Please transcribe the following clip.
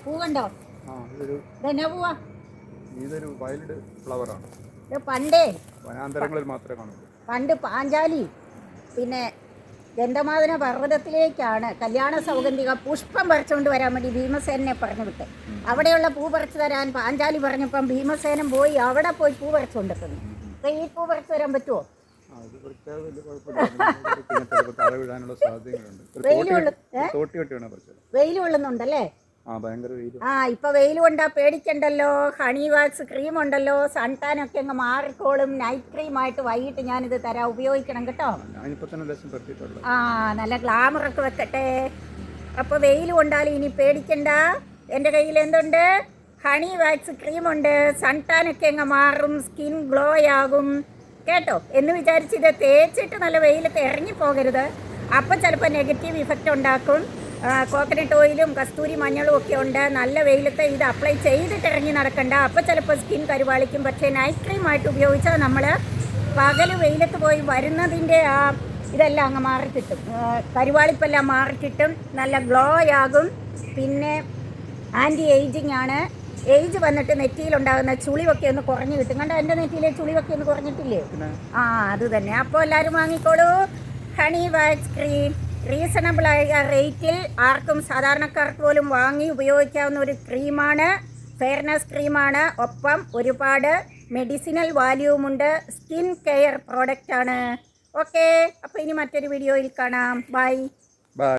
പൂ കണ്ടോ? ഇതെന്നാ പൂവാ? ഇതൊരു വൈൽഡ് ഫ്ലവറാണ്. ഇത് പണ്ടേ വനാന്തരങ്ങളിൽ മാത്രമേ കാണൂ. പണ്ട് പാഞ്ചാലി പിന്നെ ഗന്ധമാദന പർവ്വതത്തിലേക്കാണ് കല്യാണ സൗഗന്ധിക പുഷ്പം പറിച്ചുകൊണ്ട് വരാൻ വേണ്ടി ഭീമസേനെ പറഞ്ഞു വിട്ട്. അവിടെയുള്ള പൂ പറിച്ചു തരാൻ പാഞ്ചാലി പറഞ്ഞപ്പം ഭീമസേനൻ പോയി അവിടെ പോയി പൂ പറിച്ചുകൊണ്ടിരുന്നു. അപ്പം ഈ പൂ പറിച്ചു തരാൻ പറ്റുമോ? വെയിൽ കൊള്ളുന്നുണ്ടല്ലേ? ഇപ്പൊ വെയിൽ കൊണ്ടാ പേടിക്കണ്ടല്ലോ. ഹണി വാക്സ് ക്രീം ഉണ്ടല്ലോ, സൺടാനൊക്കെ അങ്ങ് മാറിക്കോളും. നൈറ്റ് ക്രീമായിട്ട് വൈകിട്ട് ഞാനിത് തരാം, ഉപയോഗിക്കണം കേട്ടോ. നല്ല ഗ്ലാമറൊക്കെ വെക്കട്ടെ. അപ്പൊ വെയിൽ കൊണ്ടാലും ഇനി പേടിക്കണ്ട. എൻ്റെ കയ്യിൽ എന്തുണ്ട്? Honey wax ക്രീമുണ്ട്. സൺടാനൊക്കെ അങ്ങ് മാറും, സ്കിൻ ഗ്ലോ ആകും കേട്ടോ. എന്ന് വിചാരിച്ച് ഇത് തേച്ചിട്ട് നല്ല വെയിലത്ത് ഇറങ്ങിപ്പോകരുത്. അപ്പം ചിലപ്പോൾ നെഗറ്റീവ് ഇഫക്റ്റ് ഉണ്ടാക്കും. കോക്കനട്ട് ഓയിലും കസ്തൂരി മഞ്ഞളും ഒക്കെ ഉണ്ട്. നല്ല വെയിലത്ത് ഇത് അപ്ലൈ ചെയ്തിട്ട് ഇറങ്ങി നടക്കണ്ട. അപ്പോൾ ചിലപ്പോൾ സ്കിൻ കരുവാളിക്കും. പക്ഷേ നൈറ്റ് ക്രീമായിട്ട് ഉപയോഗിച്ചാൽ നമ്മൾ പകൽ വെയിലത്ത് പോയി വരുന്നതിൻ്റെ ഇതെല്ലാം അങ്ങ് മാറിക്കിട്ടും. കരുവാളിപ്പെല്ലാം മാറിക്കിട്ടും. നല്ല ഗ്ലോ ആകും. പിന്നെ ആൻറ്റി ഏജിങ് ആണ്. ഏജ് വന്നിട്ട് നെറ്റിയിലുണ്ടാകുന്ന ചുളിവൊക്കെ ഒന്ന് കുറഞ്ഞു കിട്ടും. കണ്ടോ എൻ്റെ നെറ്റിയിലെ ചുളിവൊക്കെ ഒന്ന് കുറഞ്ഞിട്ടില്ലേ? അത് തന്നെ. അപ്പോൾ എല്ലാവരും വാങ്ങിക്കോളൂ ഹണി വാക്സ് ക്രീം. റീസണബിൾ ആയ റേറ്റിൽ ആർക്കും സാധാരണക്കാർക്ക് പോലും വാങ്ങി ഉപയോഗിക്കാവുന്ന ഒരു ക്രീമാണ്. ഫെയർനെസ് ക്രീമാണ്. ഒപ്പം ഒരുപാട് മെഡിസിനൽ വാല്യൂമുണ്ട്. സ്കിൻ കെയർ പ്രോഡക്റ്റാണ്. ഓക്കെ, അപ്പോൾ ഇനി മറ്റൊരു വീഡിയോയിൽ കാണാം. ബൈ.